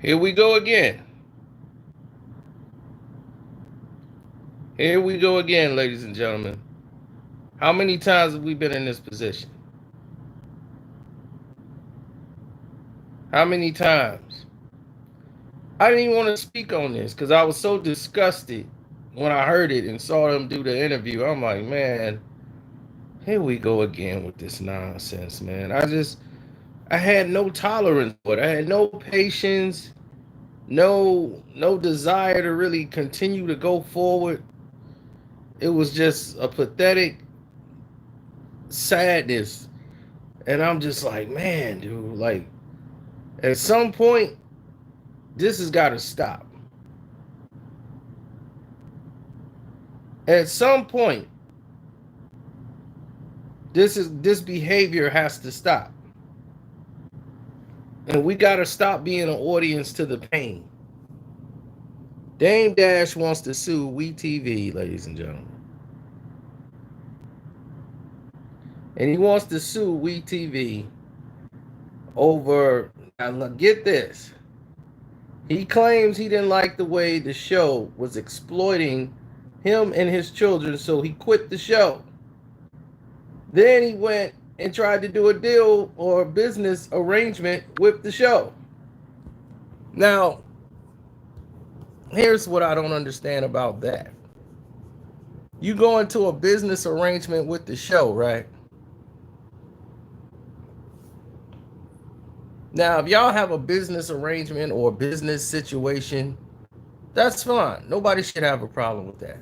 Here we go again. Here we go again, ladies and gentlemen. How many times have we been in this position? How many times? I didn't even want to speak on this because I was so disgusted when I heard it and saw them do the interview. I'm like, man, here we go again with this nonsense, man. I had no tolerance for it. I had no patience, no desire to really continue to go forward. It was just a pathetic sadness. And I'm just like, man, dude, like at some point, this has got to stop. At some point, this behavior has to stop. And we got to stop being an audience to the pain. Dame Dash wants to sue WeTV, ladies and gentlemen. And he wants to sue WeTV over, now get this. He claims he didn't like the way the show was exploiting him and his children, so he quit the show. Then he went and tried to do a deal or a business arrangement with the show. Now, here's what I don't understand about that. You go into a business arrangement with the show, right? Now, if y'all have a business arrangement or business situation, that's fine. Nobody should have a problem with that.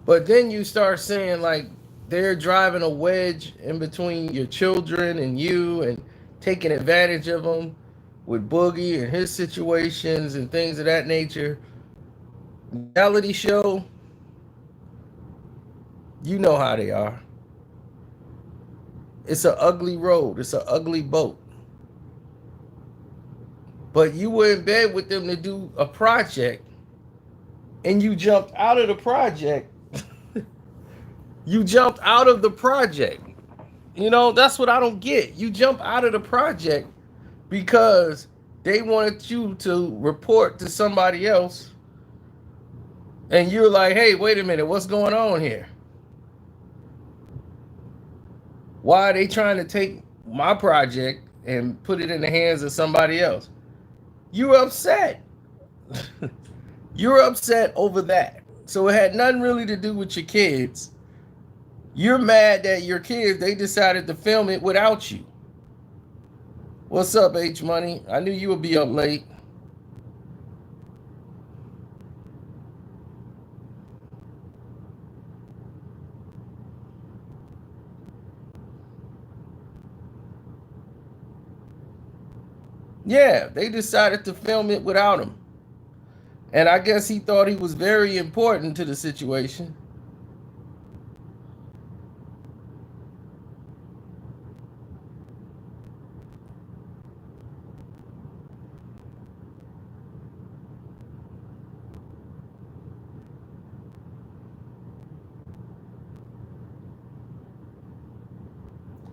But then you start saying like they're driving a wedge in between your children and you and taking advantage of them with Boogie and his situations and things of that nature. Reality show, you know how they are. It's an ugly road. It's an ugly boat. But you were in bed with them to do a project and you jumped out of the project. You jumped out of the project. You know, that's what I don't get. You jump out of the project because they wanted you to report to somebody else. And you're like, hey, wait a minute, what's going on here? Why are they trying to take my project and put it in the hands of somebody else? You're upset. You're upset over that. So it had nothing really to do with your kids. You're mad that your kids, they decided to film it without you. What's up, H Money? I knew you would be up late. Yeah, they decided to film it without him. And I guess he thought he was very important to the situation.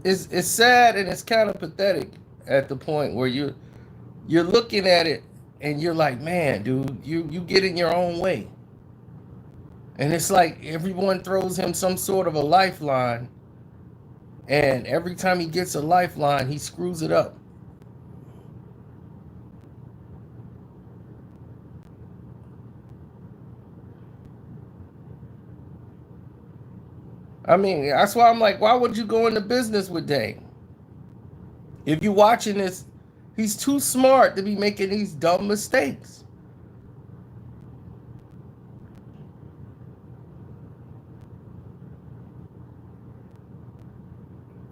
It's sad and it's kind of pathetic at the point where you're looking at it and you're like, man, dude, you get in your own way. And it's like everyone throws him some sort of a lifeline, and every time he gets a lifeline, he screws it up. I mean, that's why I'm like, why would you go into business with Dame? If you're watching this, he's too smart to be making these dumb mistakes.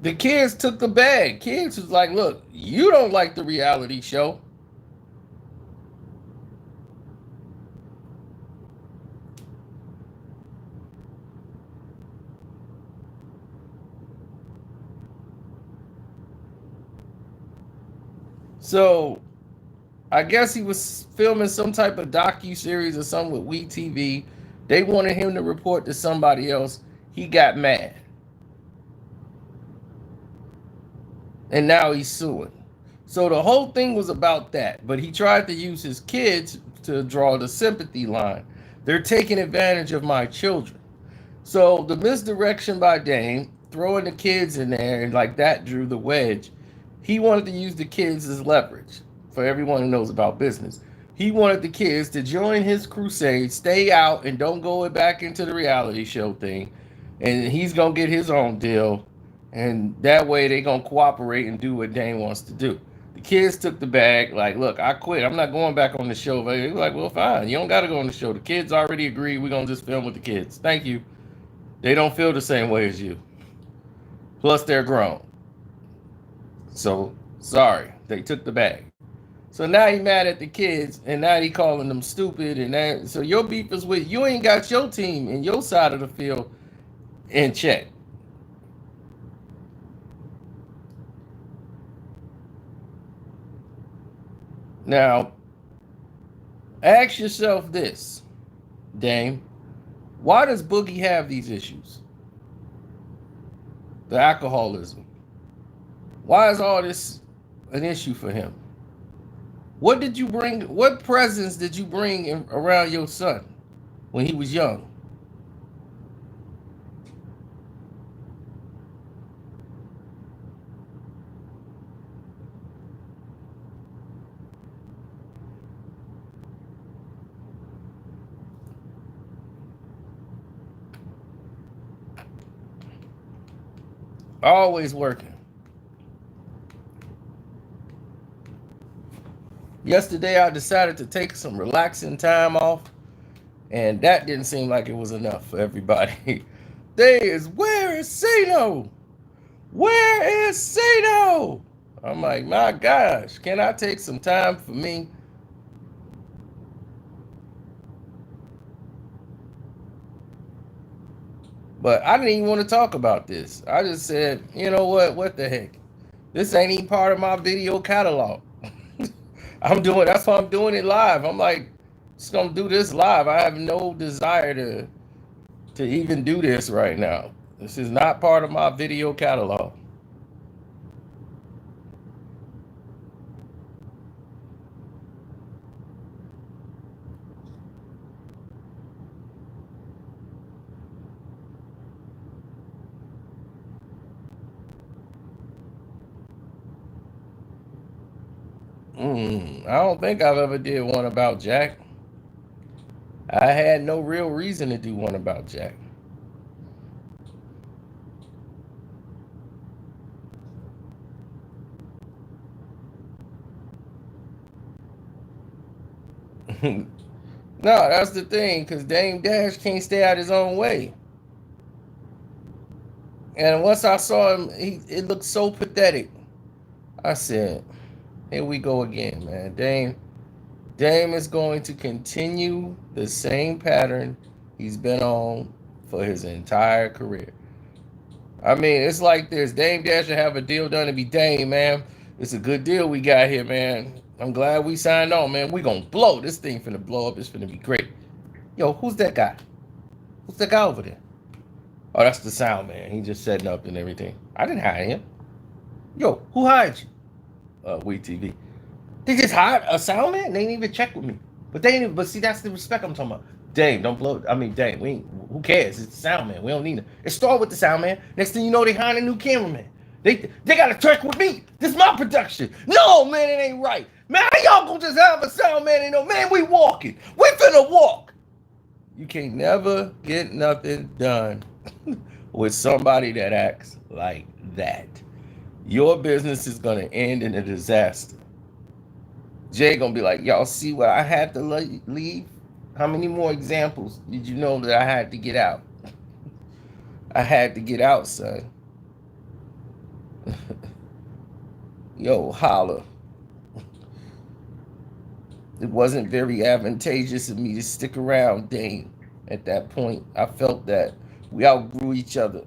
The kids took the bag. Kids was like, look, you don't like the reality show. So I guess he was filming some type of docu-series or something with WeTV. They wanted him to report to somebody else. He got mad. and now he's suing. So the whole thing was about that, but he tried to use his kids to draw the sympathy line. They're taking advantage of my children. So the misdirection by Dame, throwing the kids in there, and like that drew the wedge. He wanted to use the kids as leverage for everyone who knows about business. He wanted the kids to join his crusade, stay out, and don't go back into the reality show thing. And he's gonna get his own deal, and that way they gonna cooperate and do what Dame wants to do. The kids took the bag, like, look, I quit. I'm not going back on the show. They're like, well, fine. You don't got to go on the show. The kids already agreed. We're going to just film with the kids. Thank you. They don't feel the same way as you. Plus, they're grown. So, sorry. They took the bag. So now he mad at the kids, and now he calling them stupid. And that, so your beef is with, you ain't got your team and your side of the field in check. Now, ask yourself this, Dame. Why does Boogie have these issues? The alcoholism. Why is all this an issue for him? What did you bring? What presents did you bring around your son when he was young? Always working. Yesterday, I decided to take some relaxing time off, and that didn't seem like it was enough for everybody. Where is Sano? Where is Sano? I'm like, my gosh, can I take some time for me? But I didn't even want to talk about this. I just said, you know what? What the heck? This ain't even part of my video catalog. That's why I'm doing it live. I'm like, just gonna do this live. I have no desire to even do this right now. This is not part of my video catalog. I don't think I've ever did one about Jack. I had no real reason to do one about Jack. No, that's the thing, because Dame Dash can't stay out his own way. And once I saw him, it looked so pathetic. I said, here we go again, man. Dame is going to continue the same pattern he's been on for his entire career. I mean, it's like this. Dame Dash should have a deal done to be Dame, man. It's a good deal we got here, man. I'm glad we signed on, man. We gonna blow. This thing finna blow up. It's finna be great. Yo, who's that guy? Who's that guy over there? Oh, that's the sound man. He just setting up and everything. I didn't hire him. Yo, who hired you? WeTV. They just hired a sound man. They didn't even check with me. But they didn't. But see, that's the respect I'm talking about. Dame, don't blow. I mean, Dame, we ain't, who cares? It's the sound man. We don't need it. It started with the sound man. Next thing you know, they hired a new cameraman. They got to check with me. This is my production. No, man, it ain't right. Man, how y'all gonna just have a sound man and no man? We walking. We finna walk. You can't never get nothing done with somebody that acts like that. Your business is gonna end in a disaster. Jay gonna be like, y'all see what I had to leave? How many more examples did you know that I had to get out? I had to get out, son. Yo, holla. It wasn't very advantageous of me to stick around, Dane. At that point, I felt that we outgrew each other.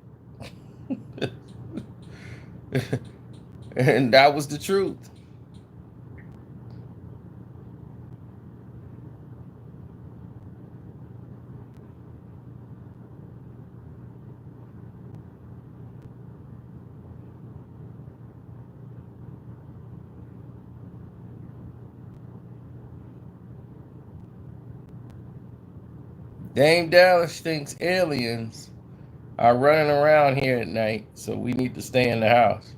And that was the truth. Dame Dallas thinks aliens are running around here at night, so we need to stay in the house.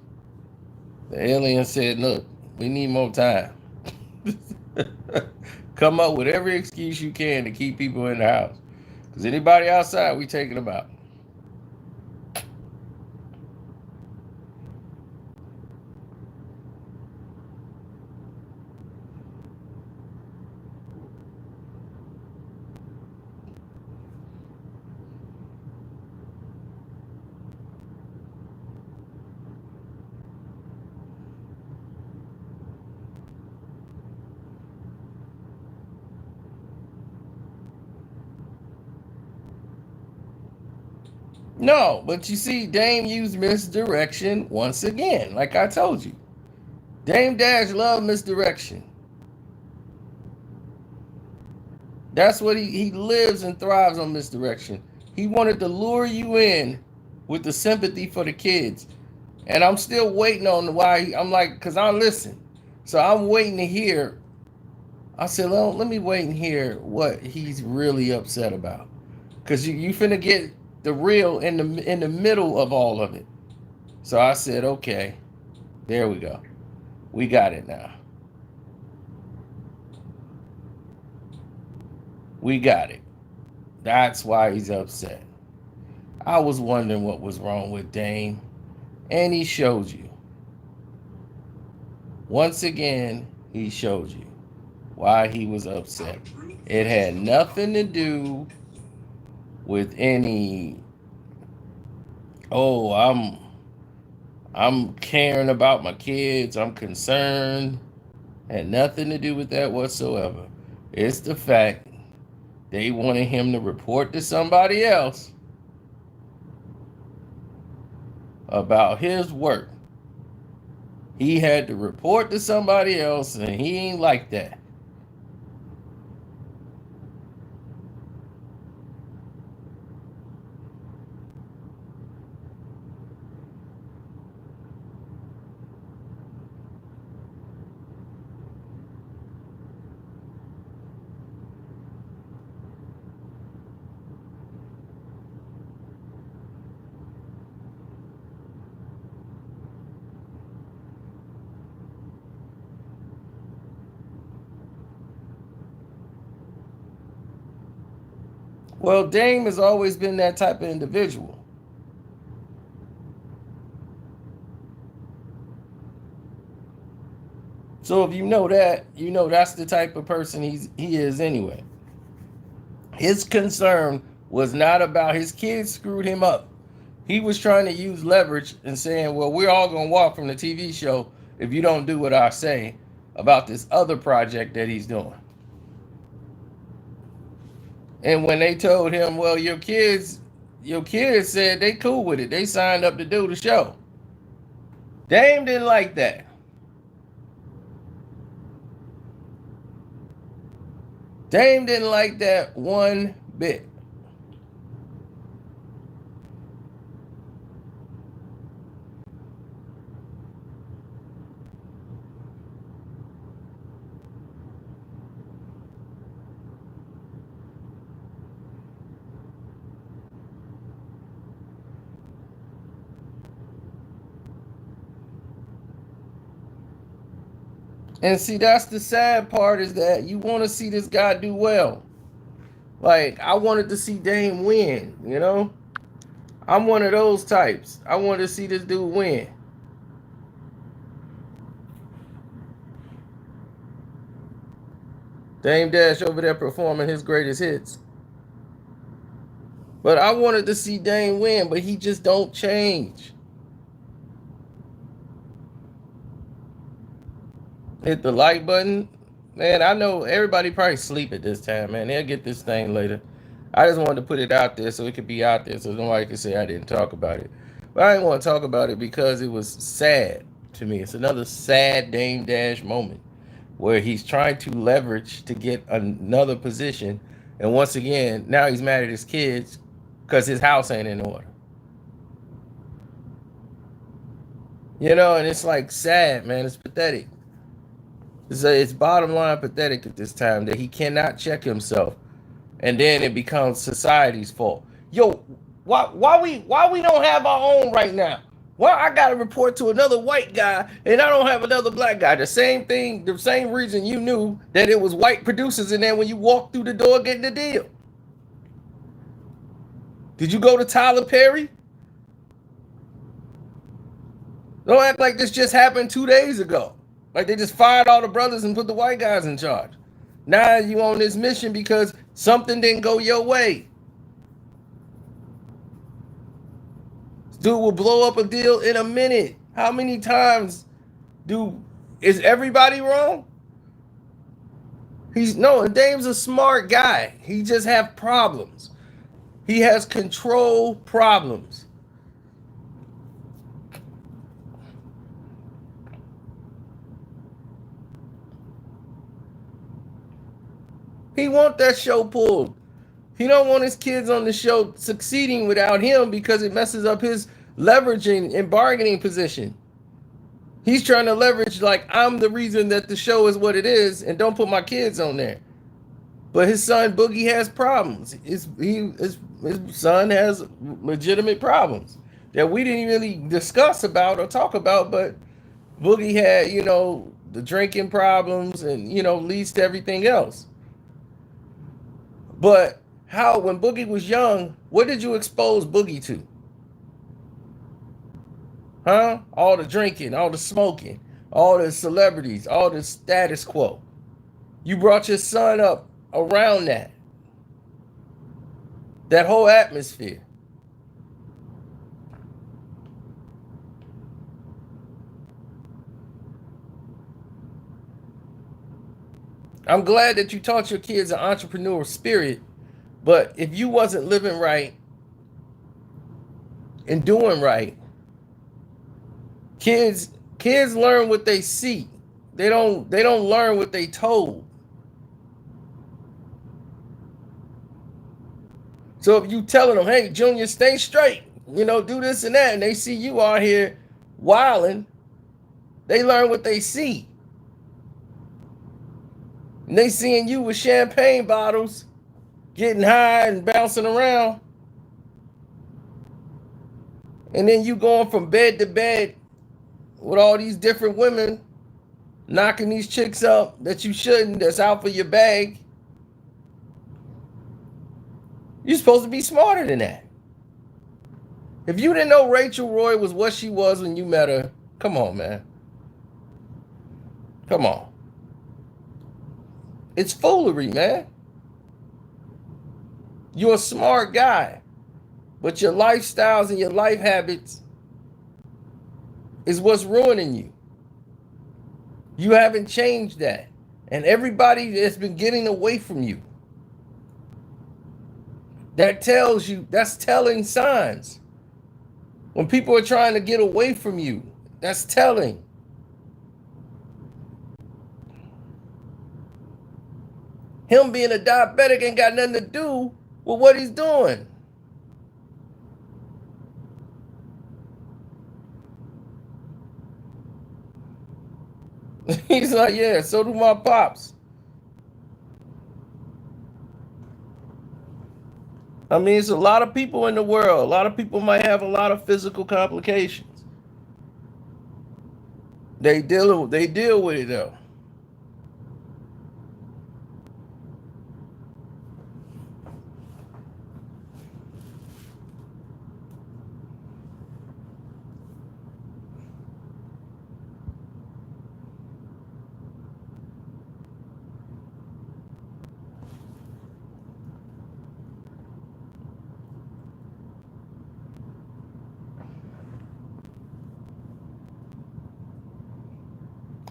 The alien said, look, we need more time. Come up with every excuse you can to keep people in the house. Because anybody outside, we taking them out. No, but you see, Dame used misdirection once again, like I told you. Dame Dash loved misdirection. That's what he lives and thrives on misdirection. He wanted to lure you in with the sympathy for the kids. And I'm still waiting on why. I'm like, because I listen. So I'm waiting to hear. I said, well, let me wait and hear what he's really upset about. Because you finna get the real in the middle of all of it. So I said, okay, there we go. We got it now. We got it. That's why he's upset. I was wondering what was wrong with Dame. And he showed you. Once again, he showed you why he was upset. It had nothing to do with any, oh, I'm caring about my kids, I'm concerned. Had nothing to do with that whatsoever. It's the fact they wanted him to report to somebody else about his work. He had to report to somebody else, and he ain't like that. Well, Dame has always been that type of individual. So if you know that, you know that's the type of person he is anyway. His concern was not about his kids screwed him up. He was trying to use leverage and saying, well, we're all going to walk from the TV show if you don't do what I say about this other project that he's doing. And when they told him, well, your kids said they cool with it. They signed up to do the show. Dame didn't like that. Dame didn't like that one bit. And see, that's the sad part, is that you want to see this guy do well. Like, I wanted to see Dame win, you know? I'm one of those types. I wanted to see this dude win. Dame Dash over there performing his greatest hits. But I wanted to see Dame win, but he just don't change. Hit the like button. Man, I know everybody probably sleep at this time, man. They'll get this thing later. I just wanted to put it out there so it could be out there so nobody can say I didn't talk about it. But I didn't want to talk about it because it was sad to me. It's another sad Dame Dash moment where he's trying to leverage to get another position. And once again, now he's mad at his kids because his house ain't in order. You know, and it's like sad, man. It's pathetic. It's bottom line pathetic at this time that he cannot check himself and then it becomes society's fault. Yo, why we don't have our own right now? Well, I got to report to another white guy, and I don't have another black guy. The same thing, the same reason you knew that it was white producers in there when you walked through the door getting the deal. Did you go to Tyler Perry? Don't act like this just happened 2 days ago. Like they just fired all the brothers and put the white guys in charge. Now you on this mission because something didn't go your way. This dude will blow up a deal in a minute. How many times is everybody wrong? Dame's a smart guy. He just have problems. He has control problems. He want that show pulled. He don't want his kids on the show succeeding without him because it messes up his leveraging and bargaining position. He's trying to leverage like I'm the reason that the show is what it is and don't put my kids on there. But his son Boogie has problems. His son has legitimate problems that we didn't really discuss about or talk about. But Boogie had, the drinking problems and, leads to everything else. But when Boogie was young, what did you expose Boogie to? Huh? All the drinking, all the smoking, all the celebrities, all the status quo. You brought your son up around that whole atmosphere. I'm glad that you taught your kids an entrepreneurial spirit, but if you wasn't living right and doing right, kids learn what they see. They don't learn what they told. So if you telling them, hey, Junior, stay straight, do this and that, and they see you out here wilding, they learn what they see. And they seeing you with champagne bottles, getting high and bouncing around. And then you going from bed to bed with all these different women, knocking these chicks up that you shouldn't, that's out for your bag. You're supposed to be smarter than that. If you didn't know Rachel Roy was what she was when you met her, come on, man. Come on. It's foolery, man. You're a smart guy, but your lifestyles and your life habits is what's ruining you. You haven't changed that. And everybody that's been getting away from you, that's telling signs. When people are trying to get away from you, that's telling. Him being a diabetic ain't got nothing to do with what he's doing. He's like, yeah, so do my pops. I mean, it's a lot of people in the world. A lot of people might have a lot of physical complications. They deal with it though.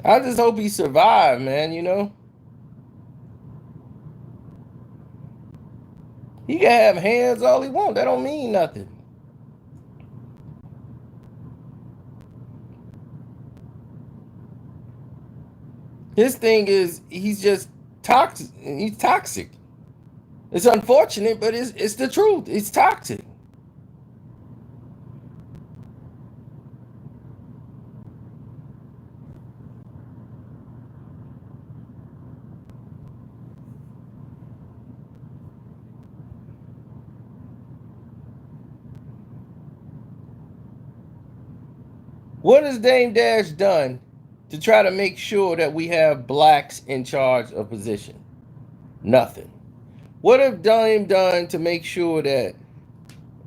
I just hope he survived, man, He can have hands all he wants. That don't mean nothing. His thing is he's just toxic. He's toxic. It's unfortunate, but it's the truth. It's toxic. What has Dame Dash done to try to make sure that we have blacks in charge of position? Nothing. What have Dame done to make sure that,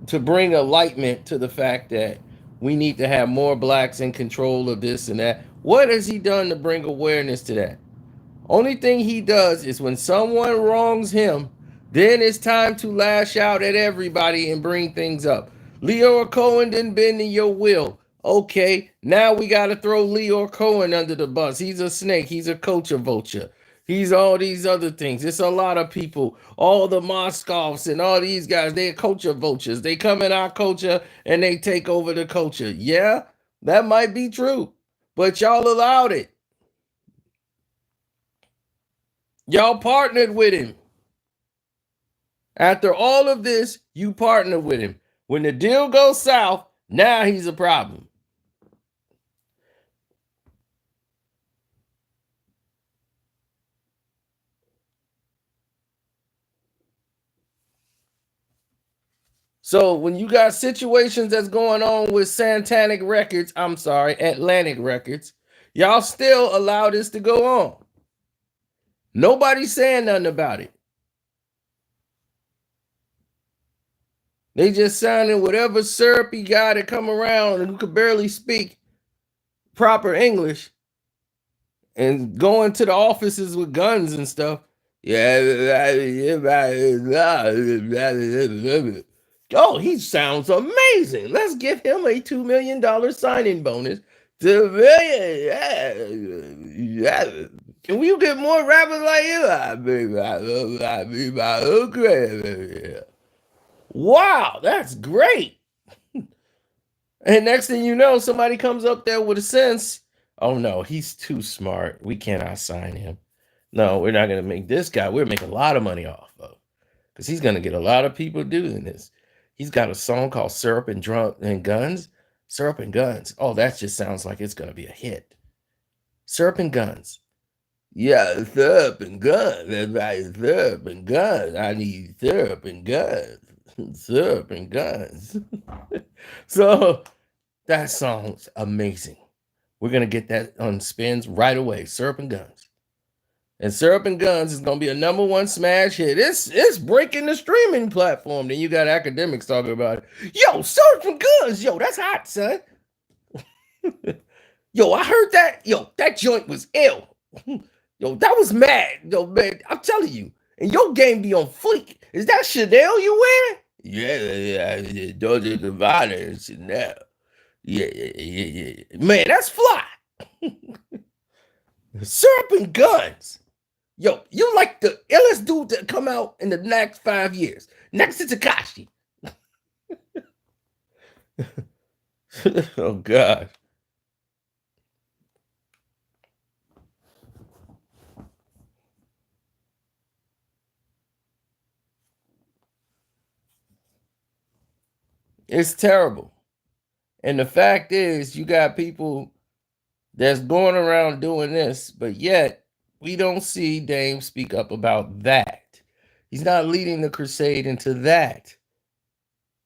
to bring enlightenment to the fact that we need to have more blacks in control of this and that? What has he done to bring awareness to that? Only thing he does is when someone wrongs him, then it's time to lash out at everybody and bring things up. Leo Cohen didn't bend in your will. Okay, now we got to throw Leo Cohen under the bus. He's a snake. He's a culture vulture. He's all these other things. It's a lot of people. All the Moscovs and all these guys, they're culture vultures. They come in our culture and they take over the culture. Yeah, that might be true, but y'all allowed it. Y'all partnered with him. After all of this, you partnered with him. When the deal goes south, now he's a problem. So when you got situations that's going on with Atlantic Records, y'all still allow this to go on. Nobody's saying nothing about it. They just signing whatever syrupy guy that come around and who could barely speak proper English and going to the offices with guns and stuff. Yeah. Oh, he sounds amazing. Let's give him a $2 million signing bonus. Can we get more rappers like you? Wow, that's great. And next thing you know, somebody comes up there with a sense. Oh no, he's too smart. We cannot sign him. No, we're not going to make this guy. We're making a lot of money off of, because he's going to get a lot of people doing this. He's got a song called Syrup and Drunk and Guns. Syrup and Guns. Oh, that just sounds like it's going to be a hit. Syrup and Guns. Yeah, syrup and guns. That's right, syrup and guns. I need syrup and guns. Syrup and guns. So that song's amazing. We're going to get that on spins right away. Syrup and Guns. And Syrup and Guns is going to be a #1 smash hit. It's breaking the streaming platform. Then you got academics talking about it. Yo, Syrup and Guns. Yo, that's hot, son. Yo, I heard that. Yo, that joint was ill. Yo, that was mad. Yo, man, I'm telling you. And your game be on fleek. Is that Chanel you wearing? Yeah. Those are the Dividers. Chanel. Yeah. Man, that's fly. Syrup and Guns. Yo, you like the illest dude to come out in the next 5 years. Next to Takashi. Oh, God. It's terrible. And the fact is, you got people that's going around doing this, but yet we don't see Dame speak up about that. He's not leading the crusade into that.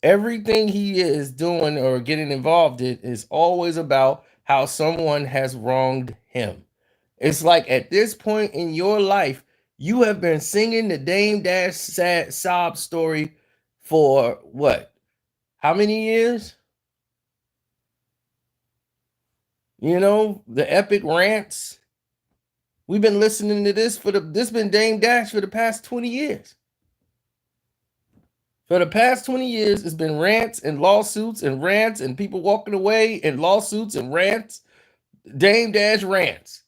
Everything he is doing or getting involved in is always about how someone has wronged him. It's like at this point in your life, you have been singing the Dame Dash sad sob story for what? How many years? You know, the epic rants. We've been listening to this this been Dame Dash for the past 20 years. For the past 20 years, it's been rants and lawsuits and rants and people walking away and lawsuits and rants. Dame Dash rants.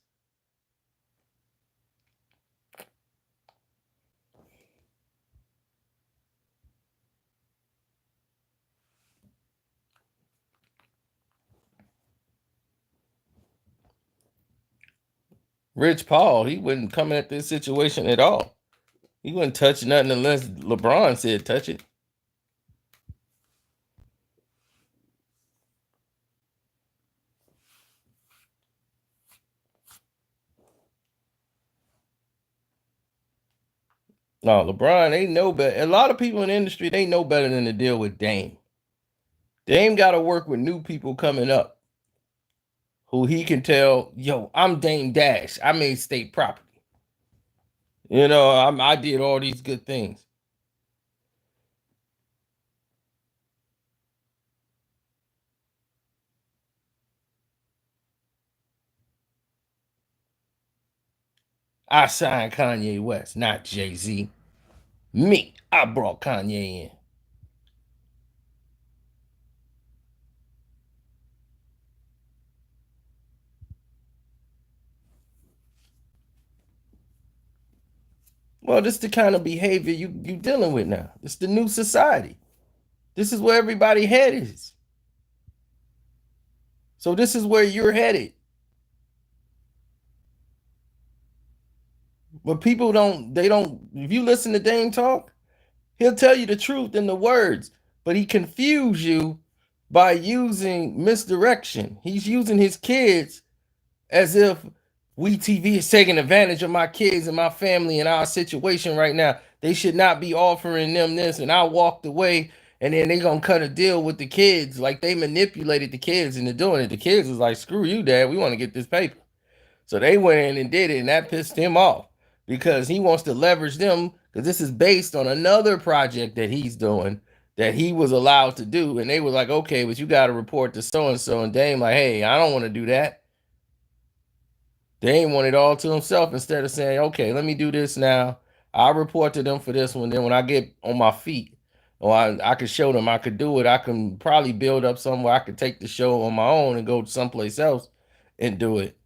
Rich Paul, he wouldn't come at this situation at all. He wouldn't touch nothing unless LeBron said touch it. No, LeBron, they know better. A lot of people in the industry, they know better than to deal with Dame. Dame got to work with new people coming up. who he can tell, yo, I'm Dame Dash. I made state property. I did all these good things. I signed Kanye West, not Jay-Z. Me, I brought Kanye in. Well, this is the kind of behavior you dealing with now. It's the new society. This is where everybody head is. So this is where you're headed. But people don't, if you listen to Dame talk, he'll tell you the truth in the words, but he confused you by using misdirection. He's using his kids as if WeTV is taking advantage of my kids and my family and our situation right now. They should not be offering them this. And I walked away, and then they gonna cut a deal with the kids. Like they manipulated the kids into doing it. The kids was like, screw you, dad. We want to get this paper. So they went in and did it, and that pissed him off because he wants to leverage them because this is based on another project that he's doing that he was allowed to do. And they were like, okay, but you got to report to so and so. And Dame, like, hey, I don't want to do that. Dame wanted it all to himself instead of saying, okay, let me do this now. I'll report to them for this one. Then when I get on my feet, or I could show them I could do it, I can probably build up somewhere I could take the show on my own and go someplace else and do it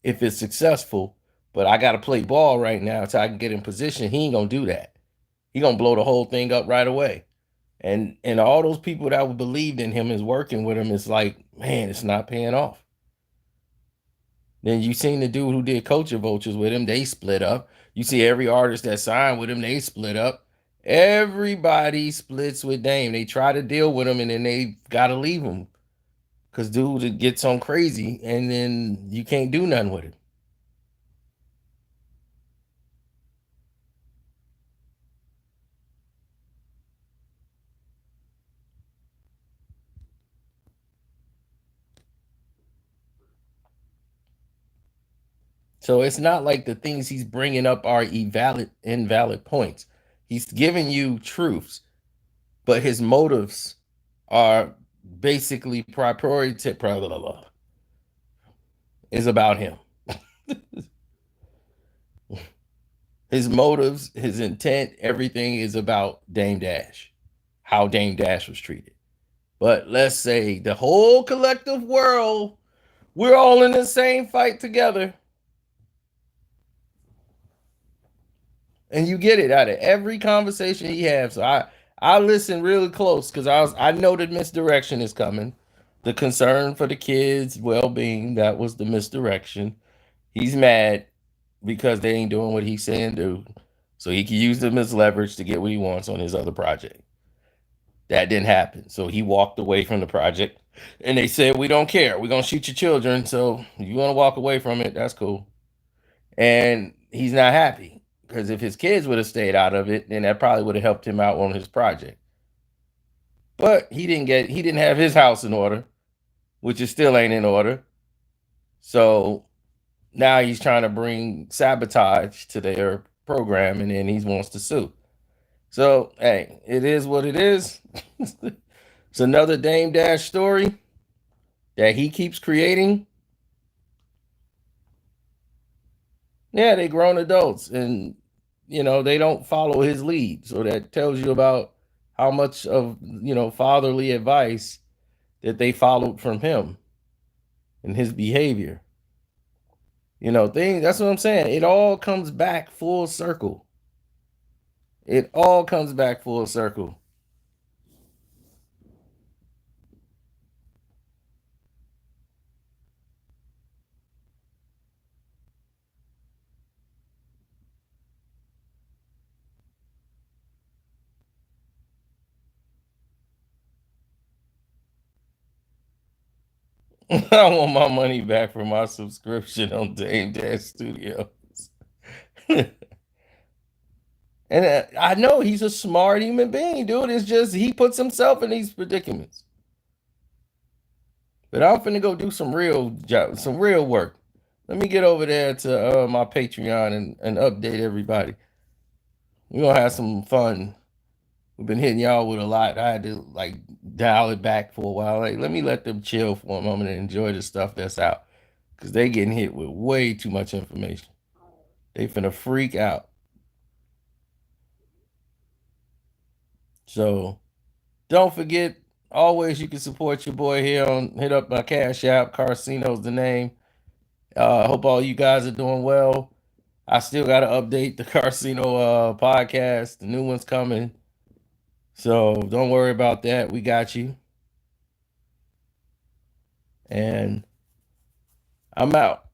if it's successful. But I got to play ball right now until I can get in position. He ain't gonna do that. He gonna blow the whole thing up right away. And all those people that believed in him is working with him. It's like, man, it's not paying off. Then you seen the dude who did Culture Vultures with him, they split up. You see every artist that signed with him, they split up. Everybody splits with Dame. They try to deal with him and then they gotta leave him. Cause dude gets on crazy and then you can't do nothing with him. So it's not like the things he's bringing up are invalid points. He's giving you truths, but his motives are basically priority is about him. His motives, his intent, everything is about Dame Dash, how Dame Dash was treated. But let's say the whole collective world, we're all in the same fight together. And you get it out of every conversation he has. So I listen really close because I know that misdirection is coming. The concern for the kids' well-being, that was the misdirection. He's mad because they ain't doing what he's saying do. So he can use them as leverage to get what he wants on his other project. That didn't happen. So he walked away from the project. And they said, we don't care. We're gonna shoot your children. So if you want to walk away from it, that's cool. And he's not happy because if his kids would have stayed out of it, then that probably would have helped him out on his project. But he didn't have his house in order, which is still ain't in order. So now he's trying to bring sabotage to their program and then he wants to sue. So hey, it is what it is. It's another Dame Dash story that he keeps creating. Yeah, they grown adults and they don't follow his lead. So that tells you about how much of fatherly advice that they followed from him and his behavior. That's what I'm saying. It all comes back full circle. It all comes back full circle. I want my money back for my subscription on Dame Dash Studios. And I know he's a smart human being, dude. It's just he puts himself in these predicaments. But I'm finna go do some real job, some real work. Let me get over there to my Patreon and update everybody. We're gonna have some fun. We've been hitting y'all with a lot. I had to like dial it back for a while. Like, let me let them chill for a moment and enjoy the stuff that's out. Cause they getting hit with way too much information. They finna freak out. So don't forget, always you can support your boy here on hit up my Cash App. Carcino's the name. I hope all you guys are doing well. I still gotta update the Carcino podcast. The new one's coming. So don't worry about that. We got you. And I'm out.